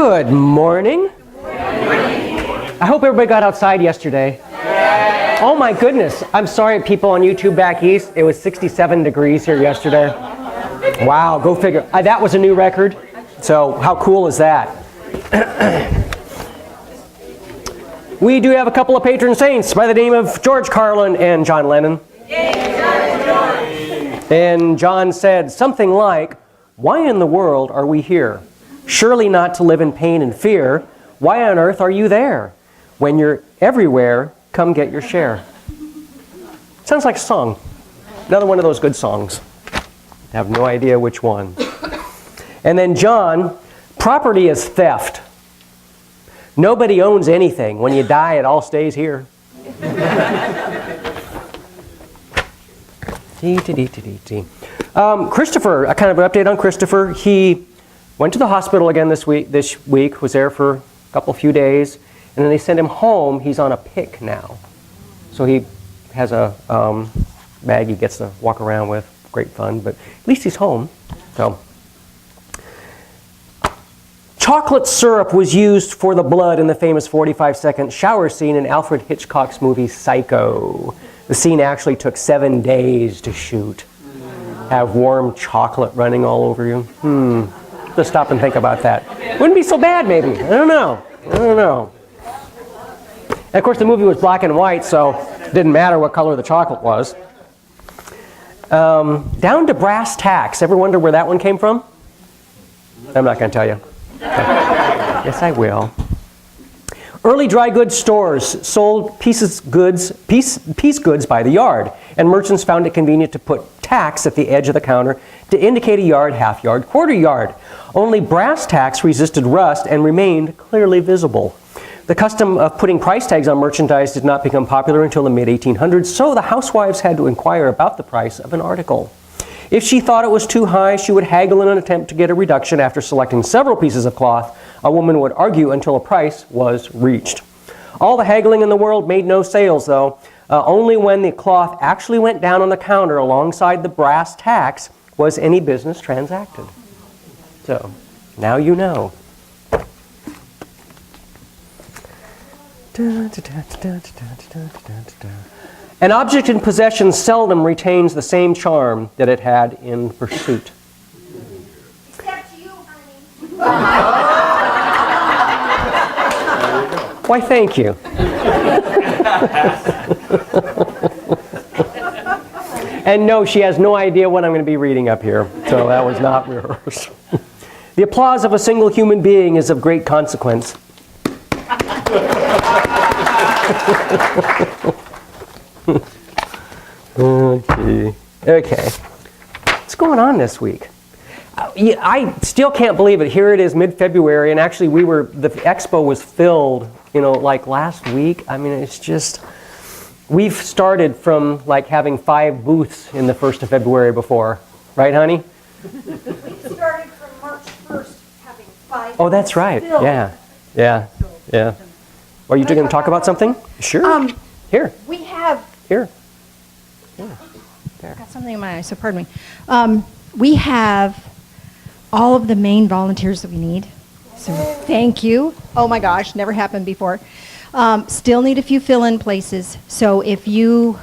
Good morning. I hope everybody got outside yesterday. Oh my goodness. I'm sorry, people on YouTube back east. It was 67 degrees here yesterday. Wow, go figure. That was a new record. So how cool is that? We do have a couple of patron saints by the name of George Carlin and John Lennon. And John said something like, "Why in the world are we here? Surely not to live in pain and fear. Why on earth are you there? When you're everywhere, come get your share." Sounds like a song. Another one of those good songs. I have no idea which one. And then John, property is theft. Nobody owns anything. When you die, it all stays here. Christopher, a kind of an update on Christopher. He went to the hospital again this week, was there for a few days, and then they sent him home. He's on a PICC now. So he has a bag he gets to walk around with. Great fun, but at least he's home. So, chocolate syrup was used for the blood in the famous 45-second shower scene in Alfred Hitchcock's movie Psycho. The scene actually took 7 days to shoot. Have warm chocolate running all over you. Just stop and think about that. Wouldn't be so bad, maybe. I don't know. And of course, the movie was black and white, so it didn't matter what color the chocolate was. Down to brass tacks. Ever wonder where that one came from? I'm not going to tell you. Yes, I will. Early dry goods stores sold piece goods by the yard, and merchants found it convenient to put tacks at the edge of the counter to indicate a yard, half yard, quarter yard. Only brass tacks resisted rust and remained clearly visible. The custom of putting price tags on merchandise did not become popular until the mid-1800s, so the housewives had to inquire about the price of an article. If she thought it was too high, she would haggle in an attempt to get a reduction. After selecting several pieces of cloth, a woman would argue until a price was reached. All the haggling in the world made no sales, though. Only when the cloth actually went down on the counter alongside the brass tacks was any business transacted. So, now you know. An object in possession seldom retains the same charm that it had in pursuit. Except you, honey. Why, thank you. And no, she has no idea what I'm going to be reading up here, so that was not rehearsed. The applause of a single human being is of great consequence. Okay. What's going on this week? I still can't believe it. Here it is, mid-February, and actually the expo was filled, like last week. I mean, it's just, we've started from like having 5 booths in the 1st of February before. Right, honey? We started from March 1st having 5 Oh, that's right. filled. Yeah. Are you going to talk about something? Sure. Here. We have Here. got something in my eye, so pardon me. We have all of the main volunteers that we need. So thank you. Oh my gosh, never happened before. Still need a few fill-in places. So if you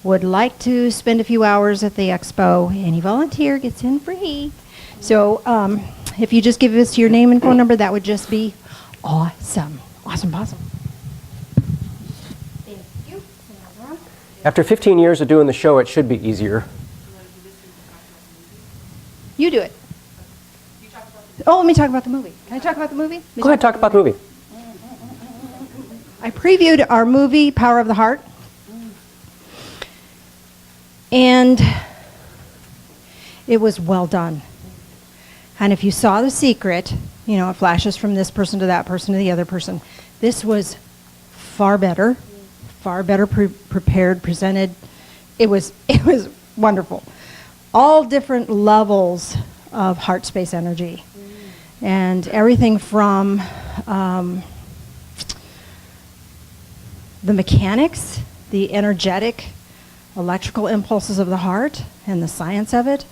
would like to spend a few hours at the expo, any volunteer gets in free. So if you just give us your name and phone number, that would just be awesome. Awesome. Thank you. After 15 years of doing the show, it should be easier. You do it. Oh, let me talk about the movie. Can I talk about the movie? Go ahead, talk about the movie. I previewed our movie, Power of the Heart. And it was well done. And if you saw The Secret, it flashes from this person to that person to the other person. This was far better prepared, presented. It was wonderful. All different levels of heart space energy. And everything from the mechanics, the energetic, electrical impulses of the heart and the science of it,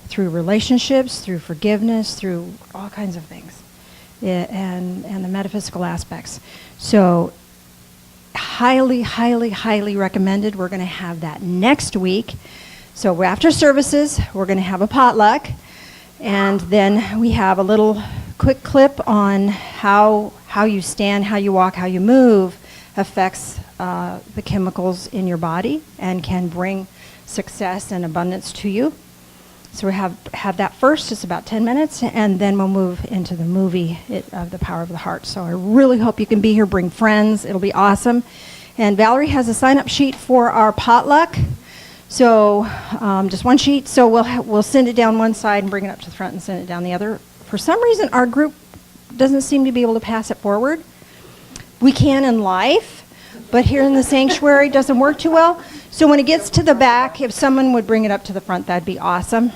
through relationships, through forgiveness, through all kinds of things. and the metaphysical aspects. So highly, highly, highly recommended. We're going to have that next week. So after services, we're going to have a potluck. And then we have a little quick clip on how you stand, how you walk, how you move affects the chemicals in your body and can bring success and abundance to you. So we have that first. It's about 10 minutes, and then we'll move into the movie of The Power of the Heart. So I really hope you can be here. Bring friends. It'll be awesome. And Valerie has a sign-up sheet for our potluck. So just one sheet. So we'll send it down one side and bring it up to the front and send it down the other. For some reason, our group doesn't seem to be able to pass it forward. We can in life, but here in the sanctuary it doesn't work too well. So when it gets to the back, if someone would bring it up to the front, that'd be awesome.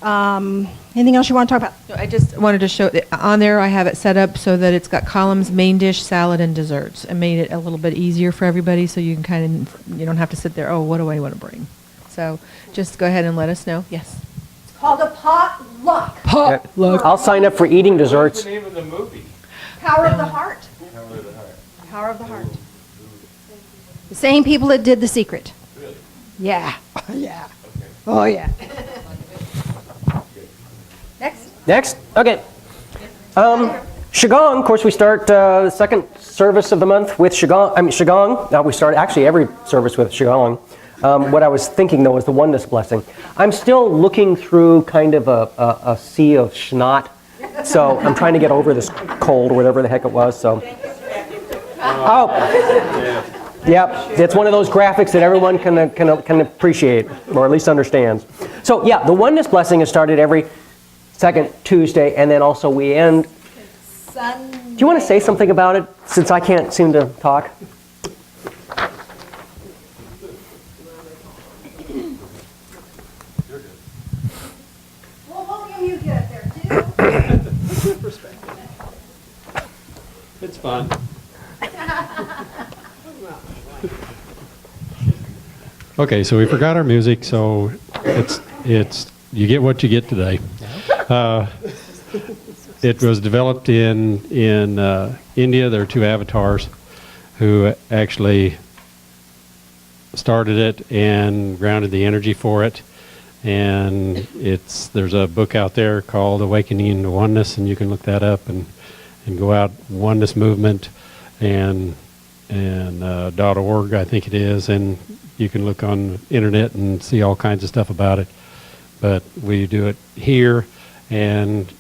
Anything else you want to talk about? I just wanted to show, on there I have it set up so that it's got columns, main dish, salad, and desserts. I made it a little bit easier for everybody so you can kind of, you don't have to sit there, oh, what do I want to bring? So just go ahead and let us know. Yes. It's called a potluck. I'll sign up for eating desserts. What's the name of the movie? Power of the Heart. Power of the Heart. Power of the Heart. The same people that did The Secret. Really? Yeah. Yeah. Okay. Oh, yeah. Next? Okay. Qigong, of course, we start the second service of the month with Qigong. Now we start actually every service with Qigong. What I was thinking, though, is the oneness blessing. I'm still looking through kind of a sea of schnot, so I'm trying to get over this cold or whatever the heck it was. So, yep, it's one of those graphics that everyone can appreciate, or at least understands. So, yeah, the oneness blessing is started every second Tuesday, and then also we end. Sunday. Do you want to say something about it, since I can't seem to talk? Well, William, you get up there, too. It's fun. Okay, so we forgot our music, so it's you get what you get today. It was developed in India. There are two avatars who actually started it and grounded the energy for it. And there's a book out there called Awakening to Oneness, and you can look that up and go out, Oneness Movement and .org, I think it is, and you can look on the internet and see all kinds of stuff about it. But we do it here, and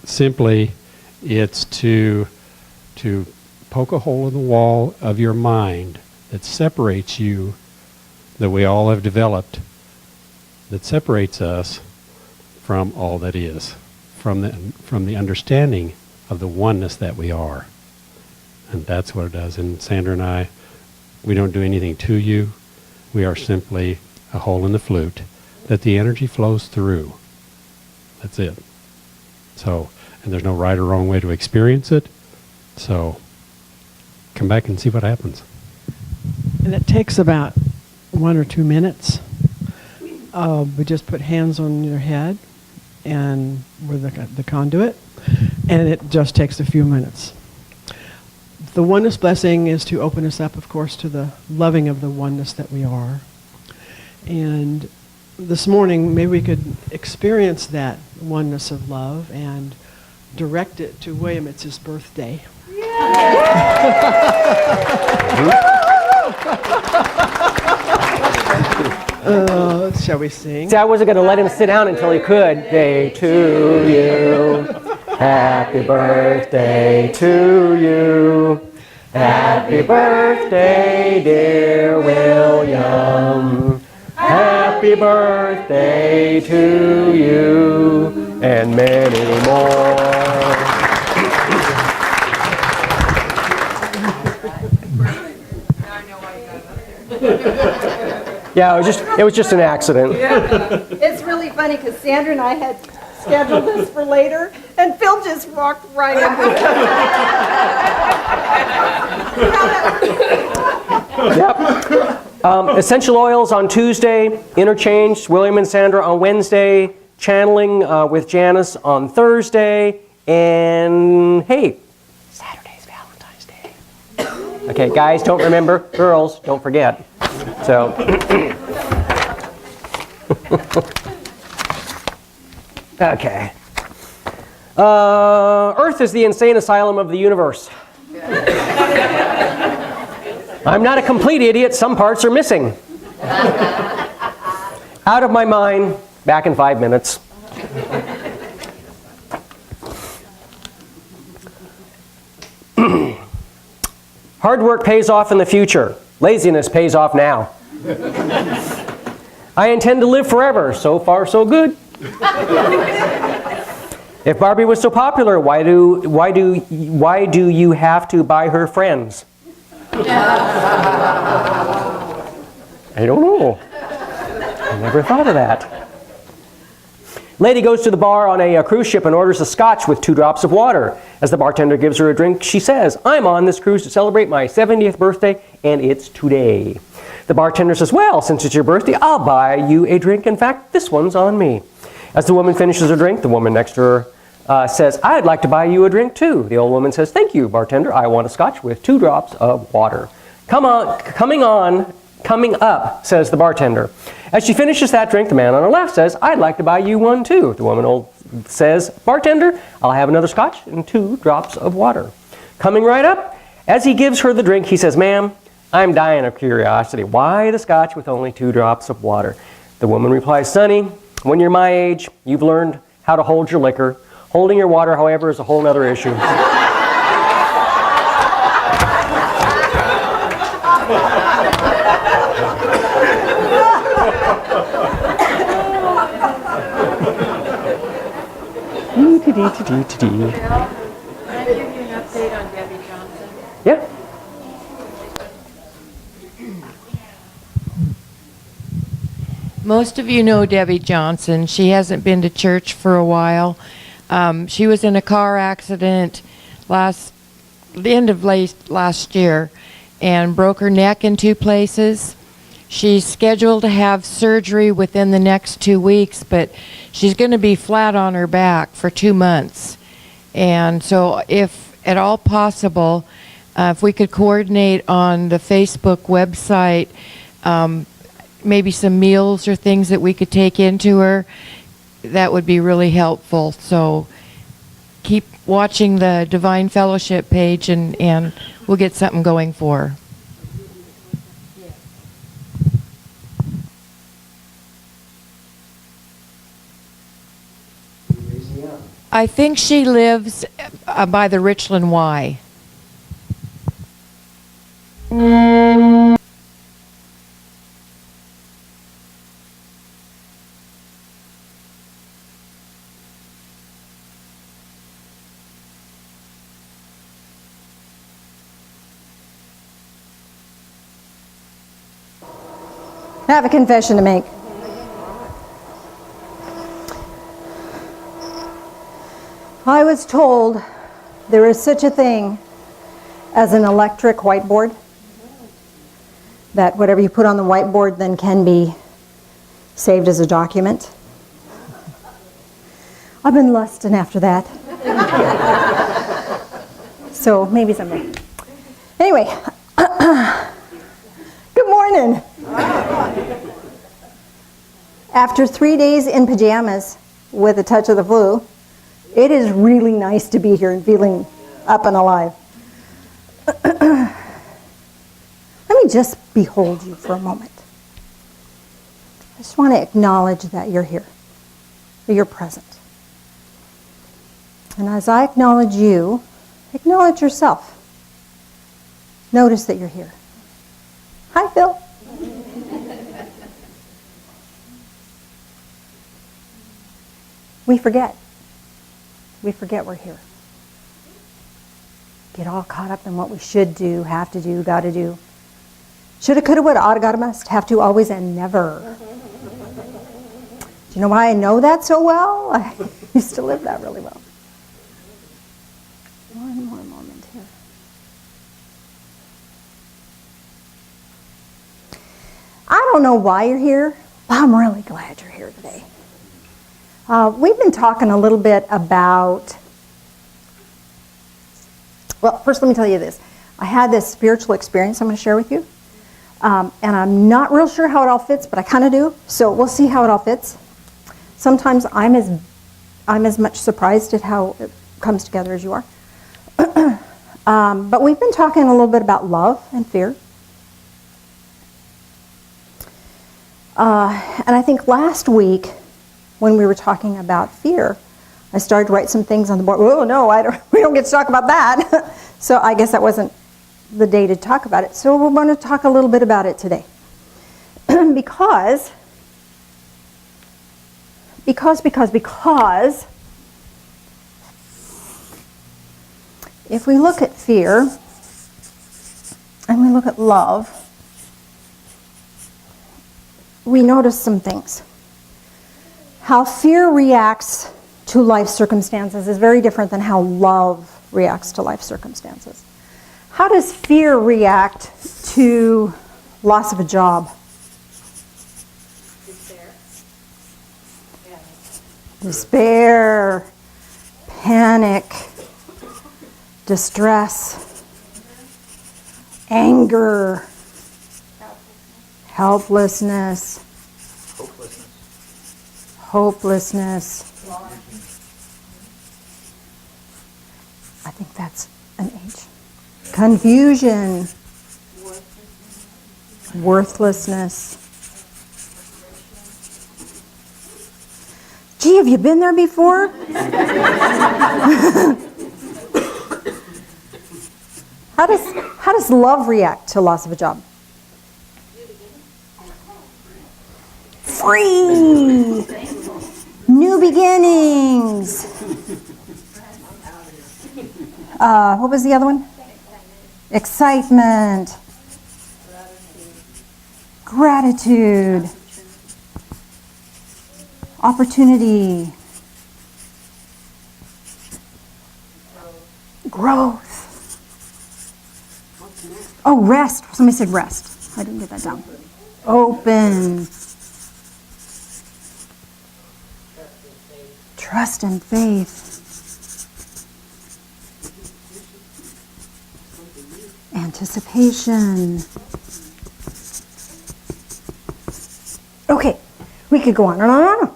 simply it's to poke a hole in the wall of your mind that separates you, that we all have developed, that separates us from all that is, from the understanding of the oneness that we are. And that's what it does. And Sandra and I, we don't do anything to you. We are simply a hole in the flute that the energy flows through. That's it. So, and there's no right or wrong way to experience it. So, come back and see what happens. And it takes about 1 or 2 minutes. We just put hands on your head and with the conduit, and it just takes a few minutes. The oneness blessing is to open us up, of course, to the loving of the oneness that we are. And this morning, maybe we could experience that oneness of love and direct it to William. It's his birthday. Shall we sing? See, I wasn't going to let him sit down until he could. Day to you. Happy birthday to you. Happy birthday, dear William. Happy birthday to you. And many more. Yeah, it was just an accident. It's really funny because Sandra and I had scheduled this for later, and Phil just walked right into it. Yep. Essential oils on Tuesday, interchange, William and Sandra on Wednesday, channeling with Janice on Thursday, And hey, Saturday's Valentine's Day. Okay, guys, don't remember. Girls, don't forget. So, okay. Earth is the insane asylum of the universe. I'm not a complete idiot. Some parts are missing. Out of my mind. Back in 5 minutes. Hard work pays off in the future. Laziness pays off now. I intend to live forever. So far, so good. If Barbie was so popular, why do you have to buy her friends? I don't know. I never thought of that. Lady goes to the bar on a cruise ship and orders a scotch with 2 drops of water. As the bartender gives her a drink, she says, "I'm on this cruise to celebrate my 70th birthday, and it's today." The bartender says, "Well, since it's your birthday, I'll buy you a drink. In fact, this one's on me." As the woman finishes her drink, the woman next to her says, "I'd like to buy you a drink too." The old woman says, "Thank you, bartender. I want a scotch with 2 drops of water." Coming up, says the bartender. As she finishes that drink, the man on her left says, "I'd like to buy you one too." The woman says, "Bartender, I'll have another scotch and 2 drops of water." Coming right up, as he gives her the drink, he says, "Ma'am, I'm dying of curiosity. Why the scotch with only 2 drops of water?" The woman replies, "Sonny, when you're my age, you've learned how to hold your liquor. Holding your water, however, is a whole other issue." Can I give you an update on Debbie Johnson? Yeah. Most of you know Debbie Johnson. She hasn't been to church for a while. She was in a car accident the end of last year and broke her neck in 2 places. She's scheduled to have surgery within the next 2 weeks, but she's going to be flat on her back for 2 months. And so if at all possible, if we could coordinate on the Facebook website, maybe some meals or things that we could take into her, that would be really helpful. So keep watching the Divine Fellowship page and we'll get something going for her. I think she lives by the Richland Y. I have a confession to make. I was told there is such a thing as an electric whiteboard, that whatever you put on the whiteboard then can be saved as a document. I've been lusting after that. So maybe someday. Anyway, good morning. After 3 days in pajamas with a touch of the flu, it is really nice to be here and feeling up and alive. Let me just behold you for a moment. I just want to acknowledge that you're here, that you're present. And as I acknowledge you, acknowledge yourself. Notice that you're here. Hi, Phil. We forget. We forget we're here. Get all caught up in what we should do, have to do, got to do. Shoulda, coulda, woulda, oughta, gotta, must, have to, always, and never. Do you know why I know that so well? I used to live that really well. One more moment here. I don't know why you're here, but I'm really glad you're here today. We've been talking a little bit about Well, first let me tell you this. I had this spiritual experience I'm going to share with you. And I'm not real sure how it all fits, but I kind of do. So we'll see how it all fits. Sometimes I'm as much surprised at how it comes together as you are. But we've been talking a little bit about love and fear. And I think last week, when we were talking about fear, I started to write some things on the board. Oh no, we don't get to talk about that. So I guess that wasn't the day to talk about it. So we're going to talk a little bit about it today. because if we look at fear and we look at love, we notice some things. How fear reacts to life circumstances is very different than how love reacts to life circumstances. How does fear react to loss of a job? Despair, panic, distress, anger, helplessness, hopelessness. I think that's an H. Confusion, worthlessness. Gee, have you been there before? How does love react to loss of a job? Free! New beginnings! What was the other one? Excitement. Gratitude. Opportunity. Growth. Oh, rest. Somebody said rest. I didn't get that down. Open. Trust and faith. Anticipation. Okay, we could go on and on and on.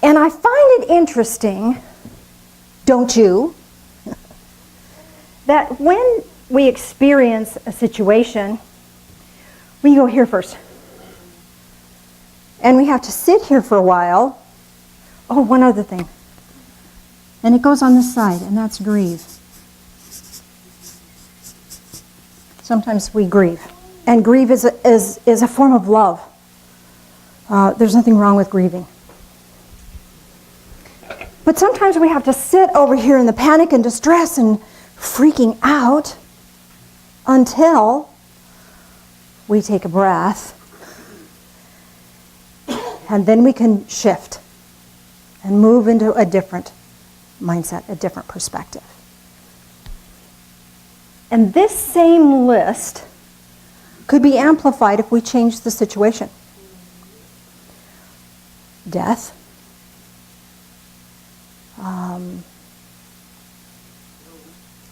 And I find it interesting, don't you, that when we experience a situation, we go here first. And we have to sit here for a while. Oh, one other thing. And it goes on this side, and that's grieve. Sometimes we grieve. And grieve is a form of love. There's nothing wrong with grieving. But sometimes we have to sit over here in the panic and distress and freaking out until we take a breath. And then we can shift and move into a different mindset, a different perspective. And this same list could be amplified if we change the situation. Death,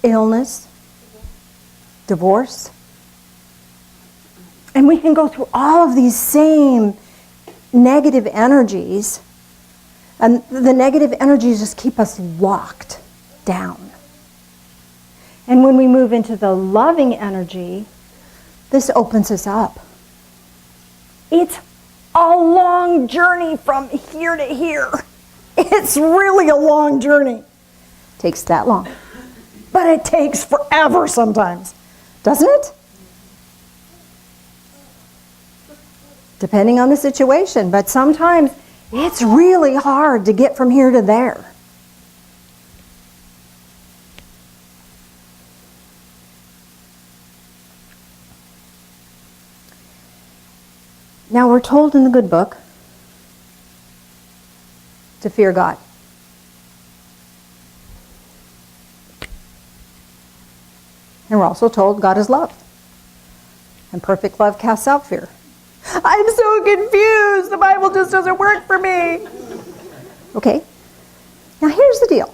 illness, divorce. And we can go through all of these same negative energies, and the negative energies just keep us locked down. And when we move into the loving energy, this opens us up. It's a long journey from here to here. It's really a long journey. Takes that long. But it takes forever sometimes, doesn't it? Depending on the situation, but sometimes it's really hard to get from here to there. Now we're told in the good book to fear God. And we're also told God is love. And perfect love casts out fear. I'm so confused. The Bible just doesn't work for me. Okay. Now here's the deal.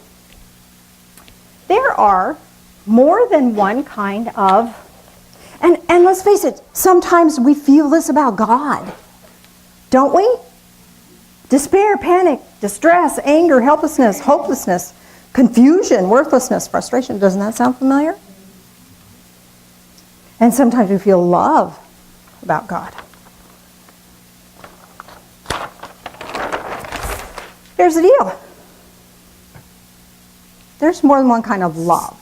there are more than one kind of, and let's face it, sometimes we feel this about God, don't we? Despair, panic, distress, anger, helplessness, hopelessness, confusion, worthlessness, frustration. Doesn't that sound familiar? And sometimes we feel love about God. Here's the deal. There's more than one kind of love.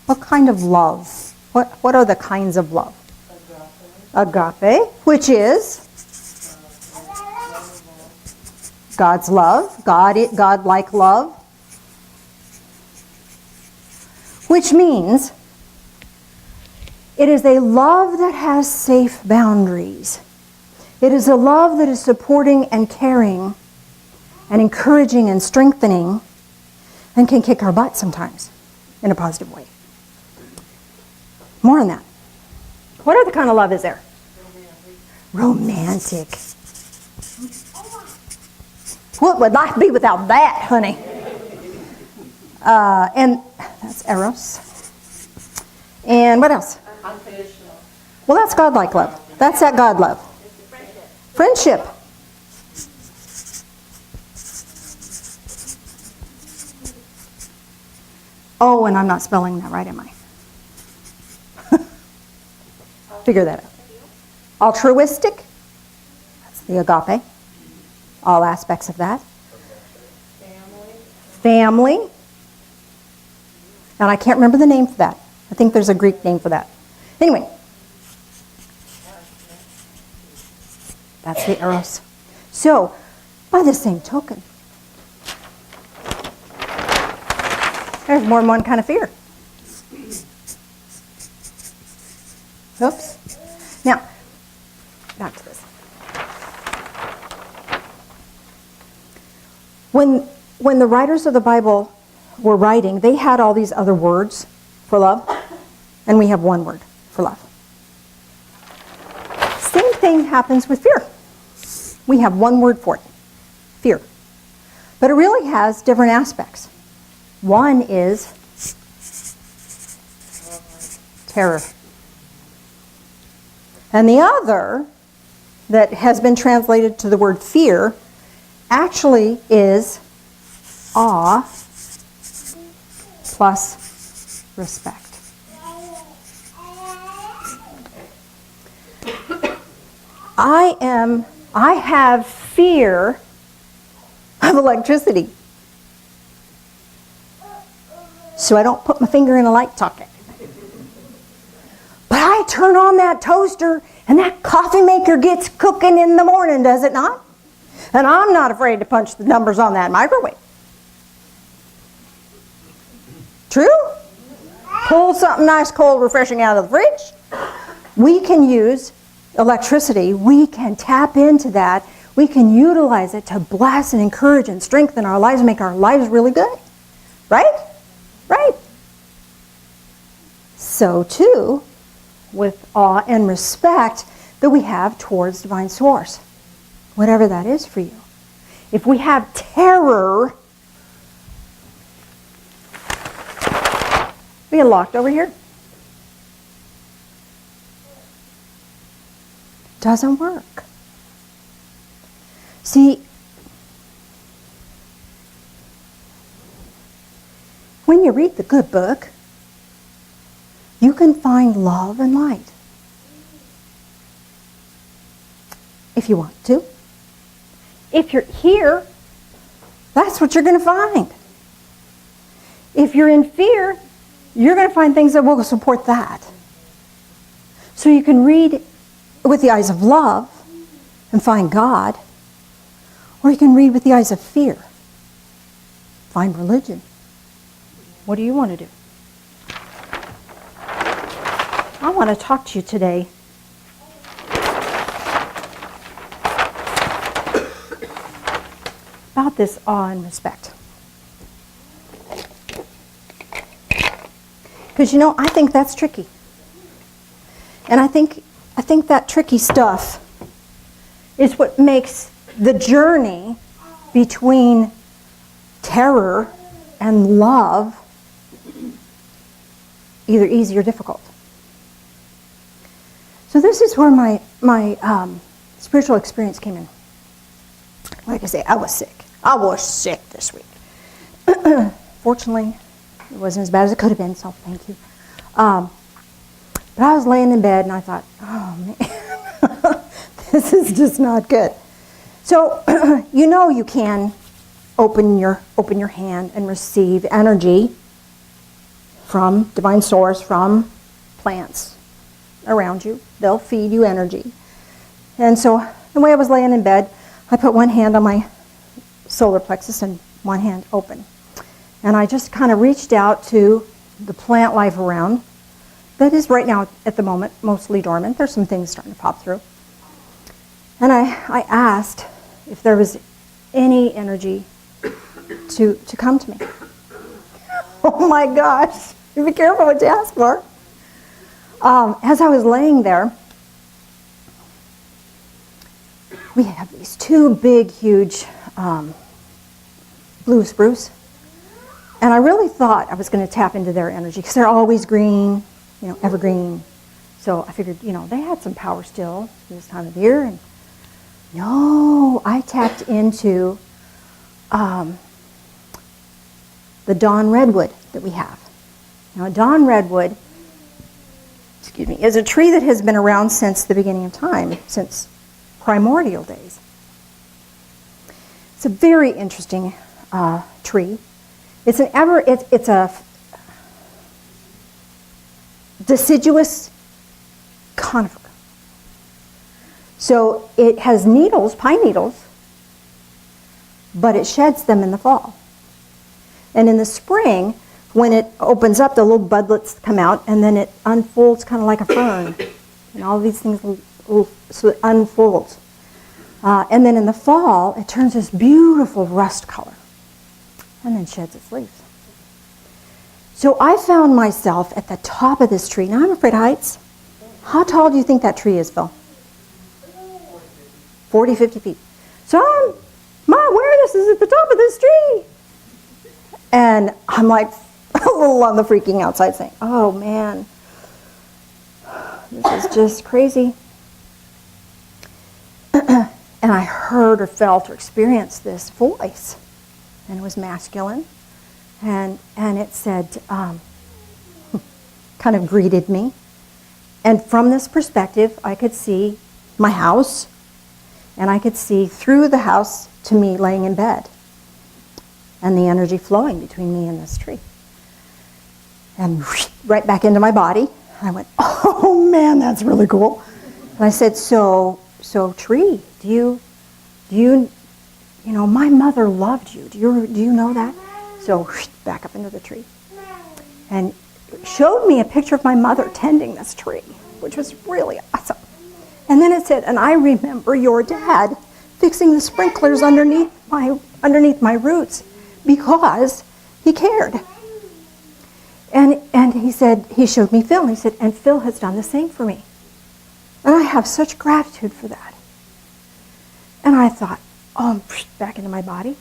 What kind of love? What are the kinds of love? Agape, which is God's love, God-like love, which means it is a love that has safe boundaries. It is a love that is supporting and caring and encouraging and strengthening and can kick our butt sometimes in a positive way. More on that. What other kind of love is there? Romantic. What would life be without that, honey? And that's Eros. And what else? Unconditional. Well, that's God-like love. That's that God love. Friendship. Oh, and I'm not spelling that right, am I? Figure that out. Altruistic. That's the agape. All aspects of that. Family. And I can't remember the name for that. I think there's a Greek name for that. Anyway. That's the Eros. So, by the same token, there's more than one kind of fear. Oops. Now, back to this. When the writers of the Bible were writing, they had all these other words for love, and we have one word for love. Same thing happens with fear. We have one word for it, fear. But it really has different aspects. One is terror. And the other, that has been translated to the word fear, actually is awe plus respect. I have fear of electricity. So I don't put my finger in a light socket. But I turn on that toaster and that coffee maker gets cooking in the morning, does it not? And I'm not afraid to punch the numbers on that microwave. True? Pull something nice, cold, refreshing out of the fridge. We can use electricity. We can tap into that. We can utilize it to bless and encourage and strengthen our lives, make our lives really good. Right? Right. So too, with awe and respect that we have towards divine source, whatever that is for you. If we have terror, we get locked over here. Doesn't work. See, when you read the good book, you can find love and light. If you want to. If you're here, that's what you're going to find. If you're in fear, you're going to find things that will support that. So you can read with the eyes of love and find God, or you can read with the eyes of fear, find religion. What do you want to do? I want to talk to you today about this awe and respect. Because you know, I think that's tricky. And I think that tricky stuff is what makes the journey between terror and love either easy or difficult. So this is where my spiritual experience came in. Like I say, I was sick. I was sick this week. Fortunately, it wasn't as bad as it could have been, so thank you. But I was laying in bed and I thought, oh man, this is just not good. So you can open your hand and receive energy from divine source, from plants around you. They'll feed you energy. And so the way I was laying in bed, I put one hand on my solar plexus and one hand open. And I just kind of reached out to the plant life around that is right now, at the moment, mostly dormant. There's some things starting to pop through. And I asked if there was any energy to come to me. Oh my gosh, be careful what you ask for. As I was laying there, we have these two big, huge blue spruce. And I really thought I was going to tap into their energy because they're always green, evergreen. So I figured, they had some power still this time of year. And no, I tapped into the dawn redwood that we have. Now, dawn redwood, is a tree that has been around since the beginning of time, since primordial days. It's a very interesting tree. It's a deciduous conifer. So it has needles, pine needles, but it sheds them in the fall. And in the spring, when it opens up, the little budlets come out, and then it unfolds kind of like a fern. And all these things so it unfolds. And then in the fall, it turns this beautiful rust color, and then sheds its leaves. So I found myself at the top of this tree. Now, I'm afraid of heights. How tall do you think that tree is, Phil? 40, 50 feet. So my awareness is at the top of this tree. And I'm like a little on the freaking outside saying, oh man, this is just crazy. And I heard or felt or experienced this voice. And it was masculine. And it said, kind of greeted me. And from this perspective, I could see my house. And I could see through the house to me laying in bed. And the energy flowing between me and this tree. And right back into my body. I went, oh man, that's really cool. And I said, so tree, do you my mother loved you. Do you know that? So back up into the tree. And showed me a picture of my mother tending this tree, which was really awesome. And then it said, and I remember your dad fixing the sprinklers underneath my roots because he cared. And he said, he showed me Phil, and he said, and Phil has done the same for me. And I have such gratitude for that. And I thought, back into my body.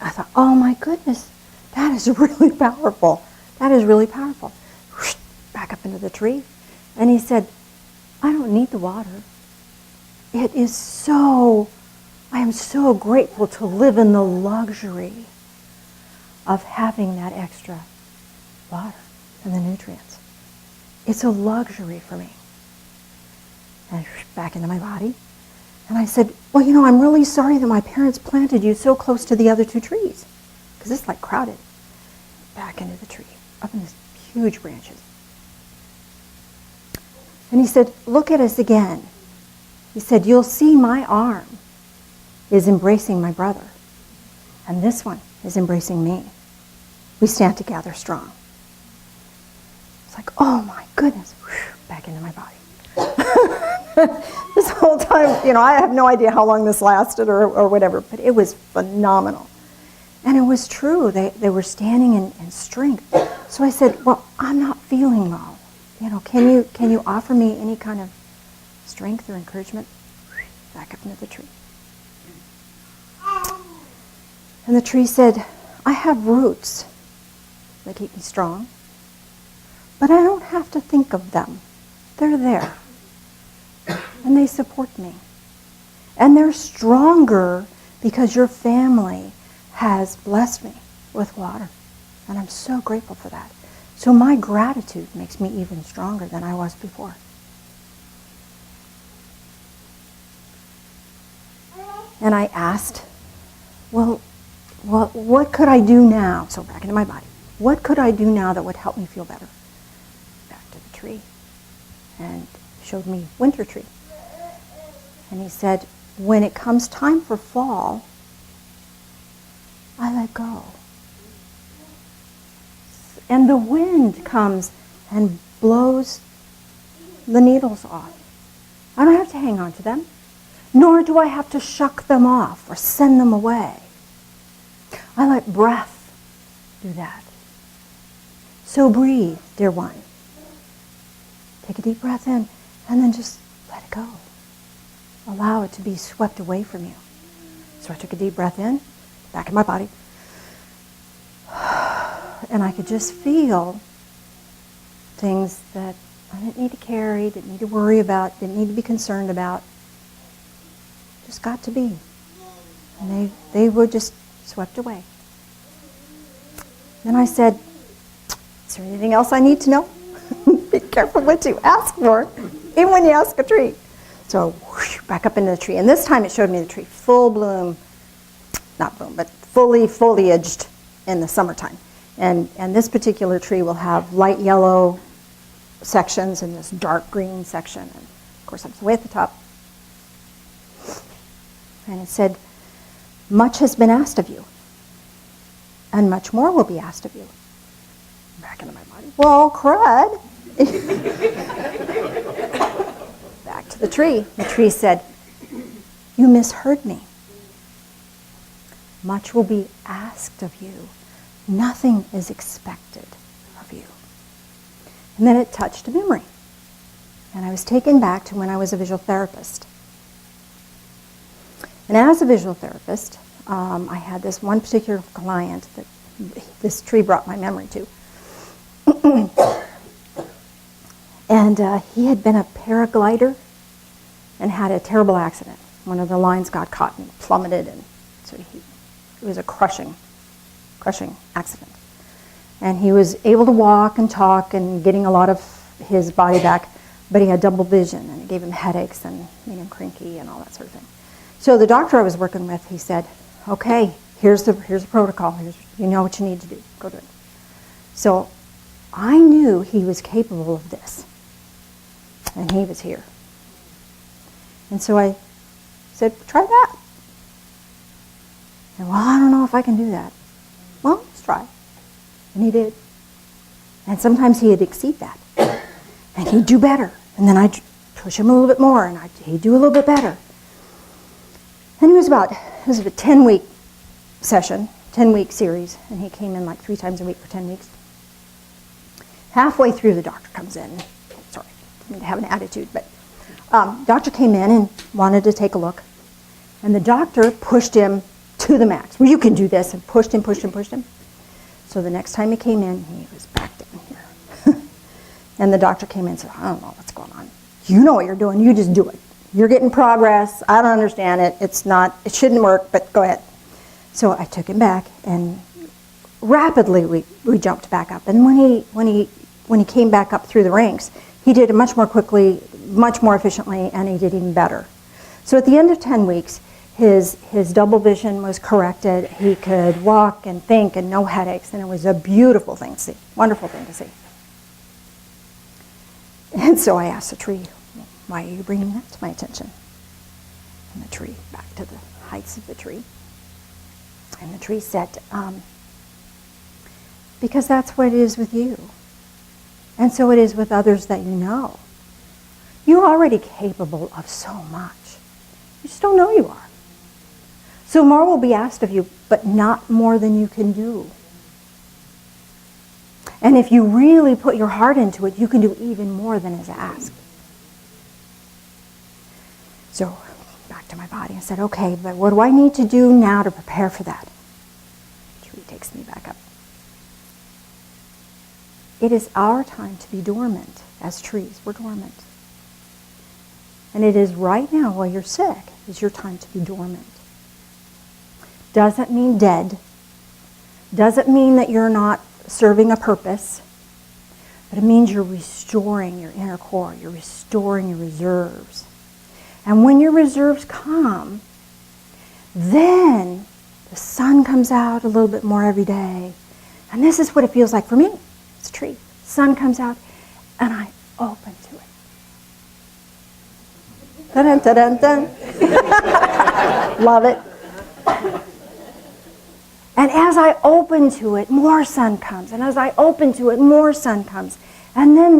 I thought, oh my goodness, that is really powerful. That is really powerful. Back up into the tree. And he said, I don't need the water. I am so grateful to live in the luxury of having that extra water and the nutrients. It's a luxury for me. And back into my body. And I said, well, I'm really sorry that my parents planted you so close to the other two trees. Because it's like crowded. Back into the tree, up in these huge branches. And he said, look at us again. He said, you'll see my arm is embracing my brother. And this one is embracing me. We stand together strong. It's like, oh my goodness. Back into my body. This whole time, I have no idea how long this lasted or whatever, but it was phenomenal. And it was true. They were standing in strength. So I said, well, I'm not feeling well. Can you offer me any kind of strength or encouragement? Back up into the tree. And the tree said, I have roots that keep me strong. But I don't have to think of them. They're there. And they support me. And they're stronger because your family has blessed me with water. And I'm so grateful for that. So my gratitude makes me even stronger than I was before. And I asked, well, what could I do now? So back into my body. What could I do now that would help me feel better? Back to the tree. And showed me winter tree. And he said, when it comes time for fall, I let go. And the wind comes and blows the needles off. I don't have to hang on to them, nor do I have to shuck them off or send them away. I let breath do that. So breathe, dear one. Take a deep breath in and then just let it go. Allow it to be swept away from you. So I took a deep breath in, back in my body, and I could just feel things that I didn't need to carry, didn't need to worry about, didn't need to be concerned about. Just got to be. And they were just swept away. Then I said, is there anything else I need to know? Be careful what you ask for, even when you ask a tree. So whoosh, back up into the tree. And this time it showed me the tree full bloom, not bloom, but fully foliaged in the summertime. And this particular tree will have light yellow sections and this dark green section. And of course, I was way at the top. And it said, much has been asked of you, and much more will be asked of you. Back into my body. Well, crud. Back to the tree. The tree said, you misheard me. Much will be asked of you. Nothing is expected of you. And then it touched a memory. And I was taken back to when I was a visual therapist. And as a visual therapist, I had this one particular client that this tree brought my memory to. And he had been a paraglider and had a terrible accident. One of the lines got caught and plummeted, and so it was a crushing accident. And he was able to walk and talk and getting a lot of his body back, but he had double vision, and it gave him headaches and made him cranky and all that sort of thing. So the doctor I was working with, he said, okay, here's the protocol. You know what you need to do. Go do it. So I knew he was capable of this. And he was here. And so I said, try that. And well, I don't know if I can do that. Well, let's try. And he did. And sometimes he'd exceed that. And he'd do better. And then I'd push him a little bit more, and he'd do a little bit better. And it was a 10-week session, 10-week series, and he came in like 3 times a week for 10 weeks. Halfway through, the doctor comes in. Sorry, didn't mean to have an attitude, but doctor came in and wanted to take a look. And the doctor pushed him to the max. Well, you can do this, and pushed him. So the next time he came in, he was back down here. And the doctor came in and said, I don't know what's going on. You know what you're doing. You just do it. You're getting progress. I don't understand it. It shouldn't work, but go ahead. So I took him back, and rapidly we jumped back up. And when he came back up through the ranks, he did it much more quickly, much more efficiently, and he did even better. So at the end of 10 weeks, his double vision was corrected. He could walk and think and no headaches, and it was a beautiful thing to see, wonderful thing to see. And so I asked the tree, why are you bringing that to my attention? And the tree, back to the heights of the tree. And the tree said, because that's what it is with you. And so it is with others that you know. You're already capable of so much. You just don't know you are. So more will be asked of you, but not more than you can do. And if you really put your heart into it, you can do even more than is asked. So back to my body, I said, okay, but what do I need to do now to prepare for that? The tree takes me back up. It is our time to be dormant as trees. We're dormant. And it is right now while you're sick is your time to be dormant. Doesn't mean dead. Doesn't mean that you're not serving a purpose. But it means you're restoring your inner core. You're restoring your reserves. And when your reserves come, then the sun comes out a little bit more every day. And this is what it feels like for me. It's a tree. Sun comes out, and I open to it. Dun, dun, dun, dun. Love it. And as I open to it, more sun comes. And as I open to it, more sun comes. And then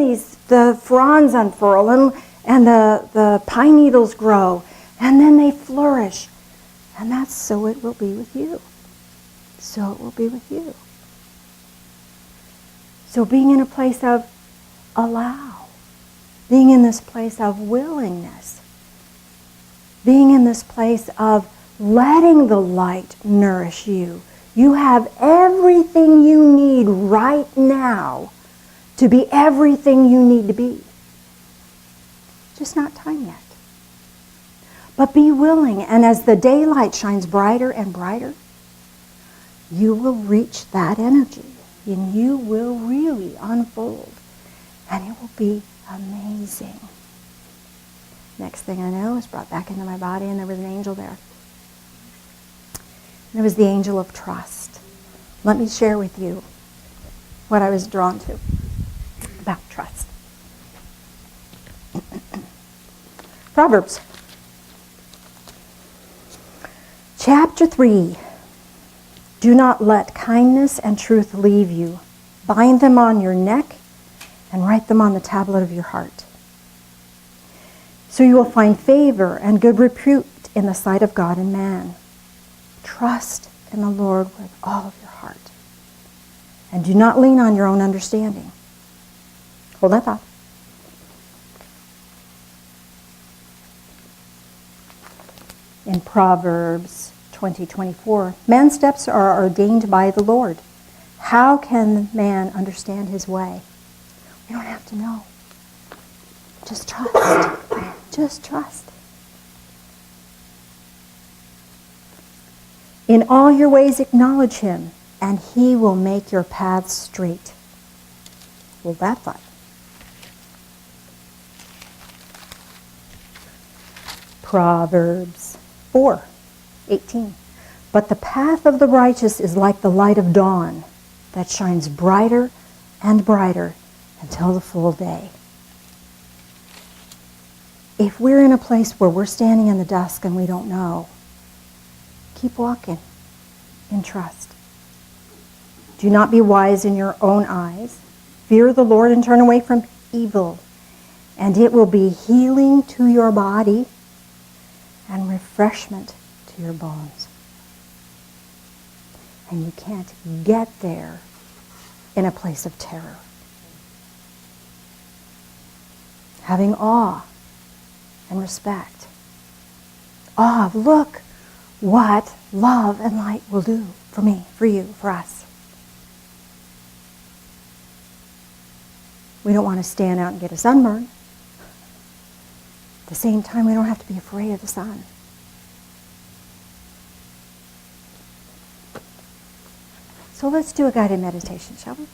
the fronds unfurl and the pine needles grow. And then they flourish. And that's so it will be with you. So it will be with you. So being in a place of allow. Being in this place of willingness. Being in this place of letting the light nourish you. You have everything you need right now to be everything you need to be. Just not time yet. But be willing, and as the daylight shines brighter and brighter, you will reach that energy, and you will really unfold, and it will be amazing. Next thing I know, I was brought back into my body, and there was an angel there. And it was the angel of trust. Let me share with you what I was drawn to about trust. Proverbs. Chapter 3. Do not let kindness and truth leave you. Bind them on your neck and write them on the tablet of your heart. So you will find favor and good repute in the sight of God and man. Trust in the Lord with all of your heart. And do not lean on your own understanding. Hold that thought. In Proverbs 20:24, man's steps are ordained by the Lord. How can man understand his way? We don't have to know. Just trust. Just trust. In all your ways acknowledge him, and he will make your paths straight. Well, that thought. Proverbs 4:18. But the path of the righteous is like the light of dawn that shines brighter and brighter until the full day. If we're in a place where we're standing in the dusk and we don't know, keep walking in trust. Do not be wise in your own eyes. Fear the Lord and turn away from evil, and it will be healing to your body and refreshment to your bones. And you can't get there in a place of terror. Having awe and respect. Awe of, look what love and light will do for me, for you, for us. We don't want to stand out and get a sunburn. At the same time, we don't have to be afraid of the sun. So let's do a guided meditation, shall we?